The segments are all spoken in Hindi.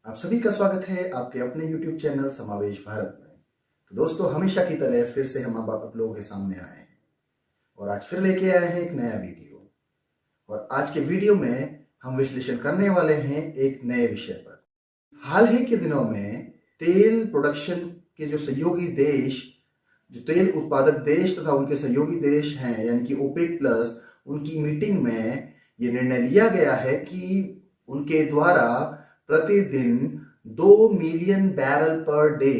आप सभी का स्वागत है आपके अपने YouTube चैनल समावेश भारत में। तो दोस्तों, हमेशा की तरह फिर से हम अब आप लोगों के सामने आए हैं और आज फिर लेके आए हैं एक नया वीडियो। और आज के वीडियो में हम विश्लेषण करने वाले हैं एक नए विषय पर। हाल ही के दिनों में तेल प्रोडक्शन के जो सहयोगी देश, जो तेल उत्पादक देश तथा उनके सहयोगी देश हैं यानी कि ओपेक प्लस, उनकी मीटिंग में ये निर्णय लिया गया है कि उनके द्वारा प्रतिदिन 2 मिलियन बैरल पर डे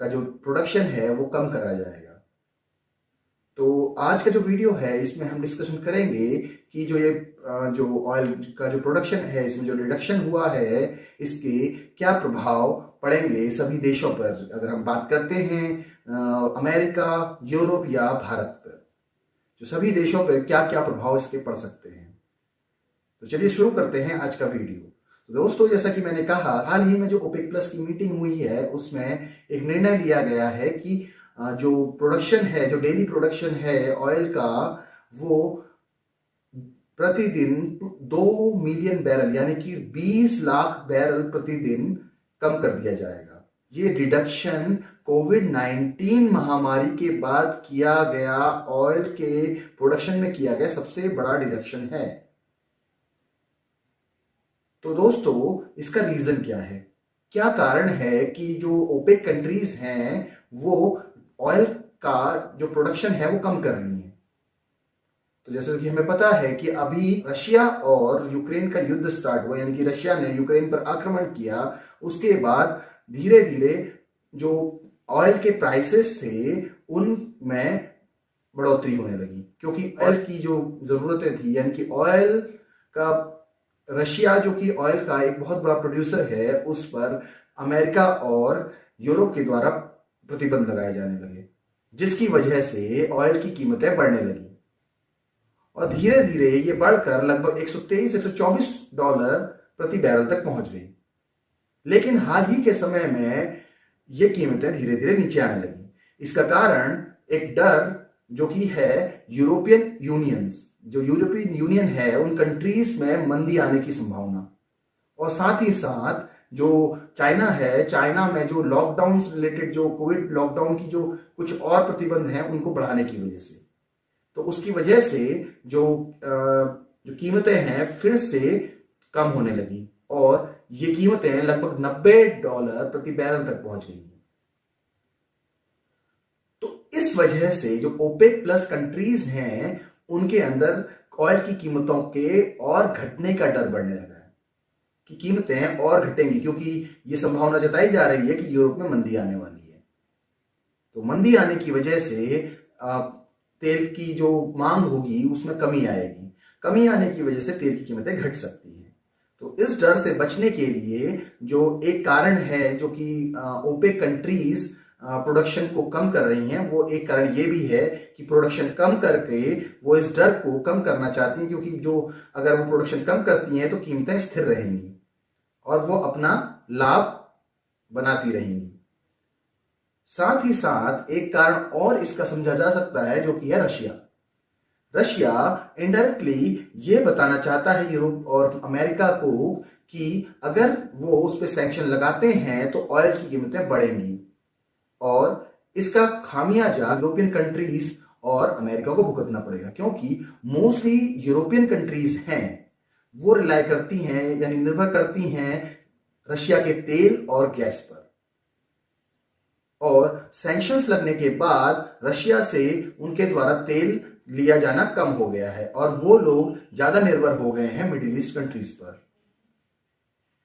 का जो प्रोडक्शन है वो कम करा जाएगा। तो आज का जो वीडियो है इसमें हम डिस्कशन करेंगे कि जो ऑयल का जो प्रोडक्शन है, इसमें जो रिडक्शन हुआ है, इसके क्या प्रभाव पड़ेंगे सभी देशों पर। अगर हम बात करते हैं अमेरिका, यूरोप या भारत पर, जो सभी देशों पर क्या क्या प्रभाव इसके पड़ सकते हैं। तो चलिए शुरू करते हैं आज का वीडियो। तो दोस्तों, जैसा कि मैंने कहा, हाल ही में जो ओपेक प्लस की मीटिंग हुई है उसमें एक निर्णय लिया गया है कि जो प्रोडक्शन है, जो डेली प्रोडक्शन है ऑयल का, वो प्रतिदिन 2 मिलियन बैरल यानी कि 20 लाख बैरल प्रतिदिन कम कर दिया जाएगा। ये रिडक्शन कोविड-19 महामारी के बाद किया गया ऑयल के प्रोडक्शन में किया गया सबसे बड़ा रिडक्शन है। तो दोस्तों, इसका रीजन क्या है, क्या कारण है कि जो ओपेक कंट्रीज हैं वो ऑयल का जो प्रोडक्शन है वो कम कर रही हैं। तो जैसे कि हमें पता है कि अभी रशिया और यूक्रेन का युद्ध स्टार्ट हुआ, यानी कि रशिया ने यूक्रेन पर आक्रमण किया। उसके बाद धीरे धीरे जो ऑयल के प्राइसेस थे उनमें बढ़ोतरी होने लगी, क्योंकि ऑयल की जो जरूरतें थी, यानी कि ऑयल का, रशिया जो कि ऑयल का एक बहुत बड़ा प्रोड्यूसर है, उस पर अमेरिका और यूरोप के द्वारा प्रतिबंध लगाए जाने लगे, जिसकी वजह से ऑयल की कीमतें बढ़ने लगी और धीरे धीरे ये बढ़कर लगभग 123-124 डॉलर प्रति बैरल तक पहुंच गई। लेकिन हाल ही के समय में ये कीमतें धीरे धीरे नीचे आने लगी। इसका कारण एक डर जो कि है यूरोपियन यूनियन है, उन कंट्रीज में मंदी आने की संभावना, और साथ ही साथ जो चाइना है, चाइना में जो लॉकडाउन रिलेटेड, जो कोविड लॉकडाउन की जो कुछ और प्रतिबंध हैं उनको बढ़ाने की वजह से, तो उसकी वजह से जो कीमतें हैं फिर से कम होने लगी और ये कीमतें लगभग 90 डॉलर प्रति बैरल तक पहुंच गई। तो इस वजह से जो ओपेक प्लस कंट्रीज हैं उनके अंदर ऑयल की कीमतों के और घटने का डर बढ़ने लगा है कि कीमतें और घटेंगी, क्योंकि ये संभावना जताई जा रही है कि यूरोप में मंदी आने वाली है। तो मंदी आने की वजह से तेल की जो मांग होगी उसमें कमी आएगी। कमी आने की वजह से तेल की कीमतें घट सकती हैं। तो इस डर से बचने के लिए जो एक कारण है, जो कि ओपेक कंट्रीज प्रोडक्शन को कम कर रही हैं, वो एक कारण ये भी है कि प्रोडक्शन कम करके वो इस डर को कम करना चाहती हैं, क्योंकि जो अगर वो प्रोडक्शन कम करती हैं तो कीमतें स्थिर रहेंगी और वो अपना लाभ बनाती रहेंगी। साथ ही साथ एक कारण और इसका समझा जा सकता है, जो कि है रशिया इनडायरेक्टली ये बताना चाहता है यूरोप और अमेरिका को कि अगर वो उस पर सैंक्शन लगाते हैं तो ऑयल की कीमतें बढ़ेंगी और इसका खामियाजा यूरोपियन कंट्रीज और अमेरिका को भुगतना पड़ेगा, क्योंकि मोस्टली यूरोपियन कंट्रीज हैं वो रिलाय करती हैं, यानी निर्भर करती हैं रशिया के तेल और गैस पर। और सैंक्शंस लगने के बाद रशिया से उनके द्वारा तेल लिया जाना कम हो गया है और वो लोग ज्यादा निर्भर हो गए हैं मिडिल ईस्ट कंट्रीज पर।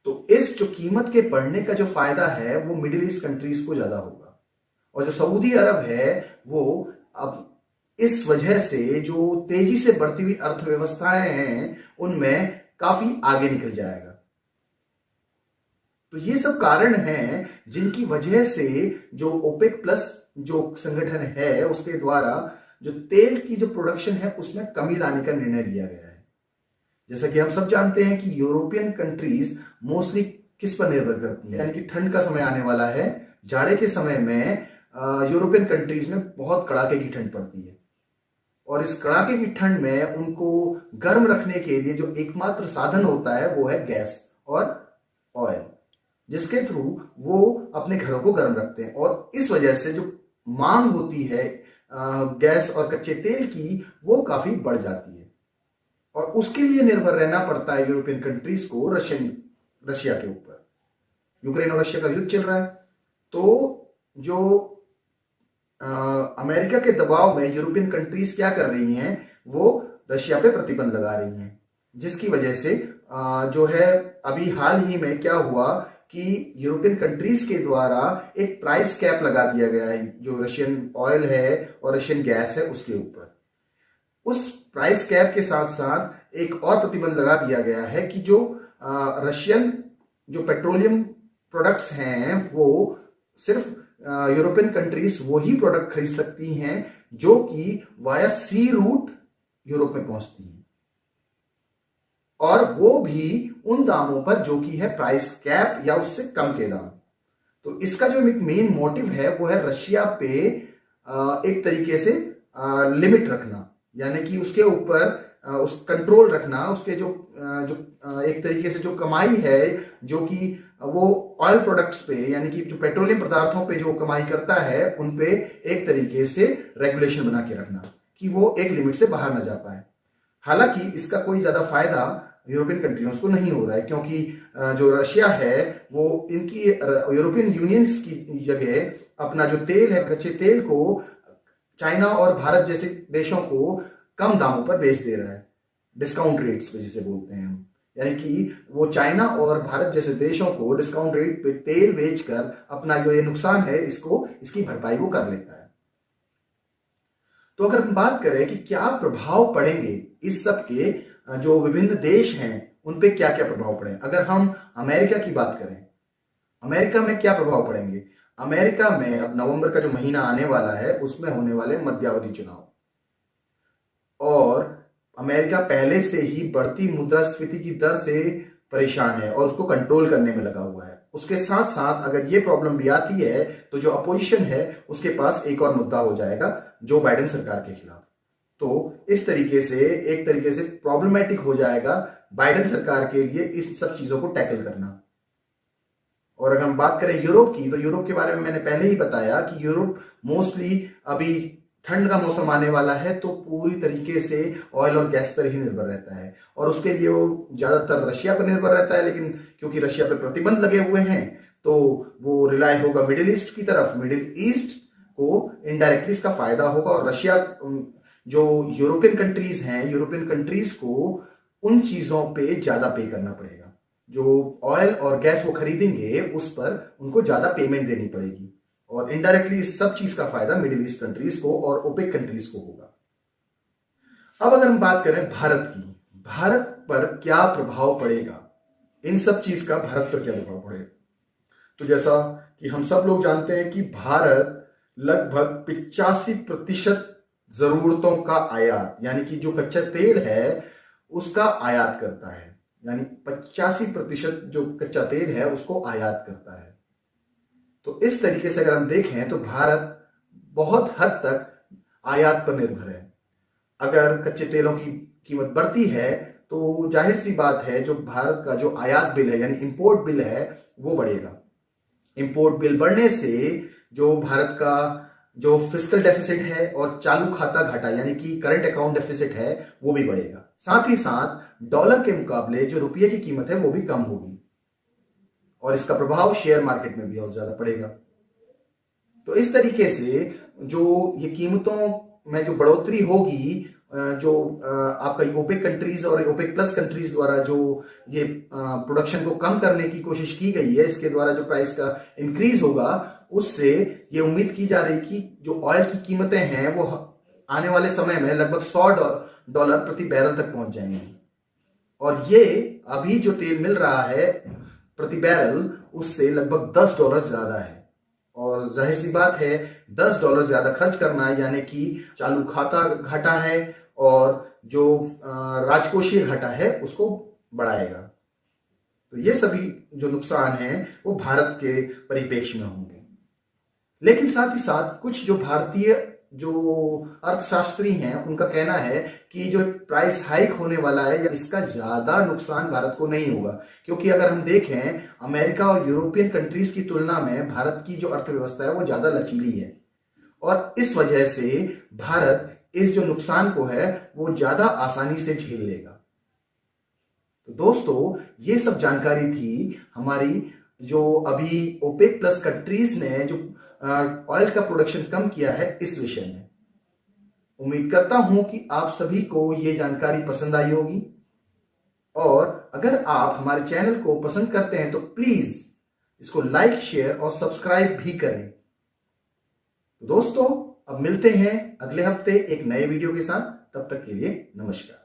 तो इस जो कीमत के बढ़ने का जो फायदा है वो मिडिल ईस्ट कंट्रीज को ज्यादा होगा, और जो सऊदी अरब है वो अब इस वजह से जो तेजी से बढ़ती हुई अर्थव्यवस्थाएं हैं उनमें काफी आगे निकल जाएगा। तो ये सब कारण हैं जिनकी वजह से जो ओपेक प्लस जो संगठन है उसके द्वारा जो तेल की जो प्रोडक्शन है उसमें कमी लाने का निर्णय लिया गया है। जैसा कि हम सब जानते हैं कि यूरोपियन कंट्रीज मोस्टली किस पर निर्भर करती है, यानी कि ठंड का समय आने वाला है, जाड़े के समय में यूरोपियन कंट्रीज में बहुत कड़ाके की ठंड पड़ती है और इस कड़ाके की ठंड में उनको गर्म रखने के लिए जो एकमात्र साधन होता है वो है गैस और ऑयल। जिसके थ्रू वो अपने घरों को गर्म रखते हैं। और इस वजह से जो मांग होती है गैस और कच्चे तेल की, वो काफी बढ़ जाती है और उसके लिए निर्भर रहना पड़ता है यूरोपियन कंट्रीज को रशिया के ऊपर। यूक्रेन और रशिया का युद्ध चल रहा है, तो जो अमेरिका के दबाव में यूरोपियन कंट्रीज क्या कर रही हैं, वो रशिया पे प्रतिबंध लगा रही हैं, जिसकी वजह से जो है अभी हाल ही में क्या हुआ कि यूरोपियन कंट्रीज के द्वारा एक प्राइस कैप लगा दिया गया है जो रशियन ऑयल है और रशियन गैस है उसके ऊपर। उस प्राइस कैप के साथ साथ एक और प्रतिबंध लगा दिया गया है कि जो रशियन जो पेट्रोलियम प्रोडक्ट्स हैं वो सिर्फ यूरोपियन कंट्रीज वो ही प्रोडक्ट खरीद सकती हैं जो कि वाया सी रूट यूरोप में पहुंचती हैं, और वो भी उन दामों पर जो कि है प्राइस कैप या उससे कम के दाम। तो इसका जो एक मेन मोटिव है वो है रशिया पे एक तरीके से लिमिट रखना, यानी कि उसके ऊपर उस कंट्रोल रखना, उसके जो एक तरीके से जो कमाई है जो कि वो ऑयल प्रोडक्ट्स पे यानी कि जो पेट्रोलियम पदार्थों पे जो कमाई करता है उन पे एक तरीके से रेगुलेशन बना के रखना कि वो एक लिमिट से बाहर ना जा पाए। हालांकि इसका कोई ज्यादा फायदा यूरोपियन कंट्रियों को नहीं हो रहा है, क्योंकि जो रशिया है वो इनकी यूरोपियन यूनियन की जगह अपना जो तेल है कच्चे तेल को चाइना और भारत जैसे देशों को कम दामों पर बेच दे रहा है, डिस्काउंट रेट्स पे जिसे बोलते हैं हम, यानी कि वो चाइना और भारत जैसे देशों को डिस्काउंट रेट पे तेल बेचकर अपना जो ये नुकसान है इसकी भरपाई वो कर लेता है। तो अगर हम बात करें कि क्या प्रभाव पड़ेंगे इस सब के, जो विभिन्न देश हैं उन पे क्या क्या प्रभाव पड़े, अगर हम अमेरिका की बात करें, अमेरिका में क्या प्रभाव पड़ेंगे। अमेरिका में अब नवंबर का जो महीना आने वाला है उसमें होने वाले मध्यावधि चुनाव, और अमेरिका पहले से ही बढ़ती मुद्रास्फीति की दर से परेशान है और उसको कंट्रोल करने में लगा हुआ है। उसके साथ साथ अगर ये प्रॉब्लम भी आती है तो जो अपोजिशन है उसके पास एक और मुद्दा हो जाएगा जो बाइडेन सरकार के खिलाफ। तो इस तरीके से एक तरीके से प्रॉब्लमेटिक हो जाएगा बाइडेन सरकार के लिए इस सब चीजों को टैकल करना। और अगर हम बात करें यूरोप की, तो यूरोप के बारे में मैंने पहले ही बताया कि यूरोप मोस्टली अभी ठंड का मौसम आने वाला है तो पूरी तरीके से ऑयल और गैस पर ही निर्भर रहता है, और उसके लिए वो ज्यादातर रशिया पर निर्भर रहता है, लेकिन क्योंकि रशिया पर प्रतिबंध लगे हुए हैं तो वो रिलाय होगा मिडिल ईस्ट की तरफ। मिडिल ईस्ट को इनडायरेक्टली इसका फायदा होगा, और रशिया जो यूरोपियन कंट्रीज हैं, यूरोपियन कंट्रीज को उन चीजों पे ज्यादा पे करना पड़ेगा, जो ऑयल और गैस वो खरीदेंगे उस पर उनको ज्यादा पेमेंट देनी पड़ेगी, और इनडायरेक्टली इस सब चीज का फायदा मिडिल ईस्ट कंट्रीज को और ओपेक कंट्रीज को होगा। अब अगर हम बात करें भारत की, भारत पर क्या प्रभाव पड़ेगा, इन सब चीज का भारत पर क्या प्रभाव पड़ेगा। तो जैसा कि हम सब लोग जानते हैं कि भारत लगभग 85% जरूरतों का आयात यानी कि जो कच्चा तेल है उसका आयात करता है, यानी 85% जो कच्चा तेल है उसको आयात करता है। तो इस तरीके से अगर हम देखें तो भारत बहुत हद तक आयात पर निर्भर है। अगर कच्चे तेलों की कीमत बढ़ती है तो जाहिर सी बात है जो भारत का जो आयात बिल है यानी इंपोर्ट बिल है वो बढ़ेगा। इंपोर्ट बिल बढ़ने से जो भारत का जो फिस्कल डेफिसिट है और चालू खाता घाटा यानी कि करंट अकाउंट डेफिसिट है वो भी बढ़ेगा। साथ ही साथ डॉलर के मुकाबले जो रुपये की कीमत है वो भी कम होगी, और इसका प्रभाव शेयर मार्केट में भी बहुत ज्यादा पड़ेगा। तो इस तरीके से जो ये कीमतों में जो बढ़ोतरी होगी, जो आपका ओपेक कंट्रीज और ओपेक प्लस कंट्रीज द्वारा जो ये प्रोडक्शन को कम करने की कोशिश की गई है, इसके द्वारा जो प्राइस का इंक्रीज होगा उससे ये उम्मीद की जा रही कि जो ऑयल की कीमतें हैं वो आने वाले समय में लगभग $100 प्रति बैरल तक पहुंच जाएंगी, और ये अभी जो तेल मिल रहा है प्रति बैरल उससे लगभग $10 ज्यादा है। और जाहिर सी बात है $10 ज्यादा खर्च करना यानी कि चालू खाता घाटा है और जो राजकोषीय घाटा है उसको बढ़ाएगा। तो ये सभी जो नुकसान हैं वो भारत के परिप्रेक्ष्य में होंगे। लेकिन साथ ही साथ कुछ जो भारतीय जो अर्थशास्त्री हैं उनका कहना है कि जो प्राइस हाइक होने वाला है इसका ज्यादा नुकसान भारत को नहीं होगा, क्योंकि अगर हम देखें अमेरिका और यूरोपियन कंट्रीज की तुलना में भारत की जो अर्थव्यवस्था है वो ज्यादा लचीली है और इस वजह से भारत इस जो नुकसान को है वो ज्यादा आसानी से झेल लेगा। तो दोस्तों ये सब जानकारी थी हमारी जो अभी ओपेक प्लस कंट्रीज ने जो ऑयल का प्रोडक्शन कम किया है इस विषय में। उम्मीद करता हूं कि आप सभी को ये जानकारी पसंद आई होगी और अगर आप हमारे चैनल को पसंद करते हैं तो प्लीज इसको लाइक, शेयर और सब्सक्राइब भी करें। तो दोस्तों अब मिलते हैं अगले हफ्ते एक नए वीडियो के साथ, तब तक के लिए नमस्कार।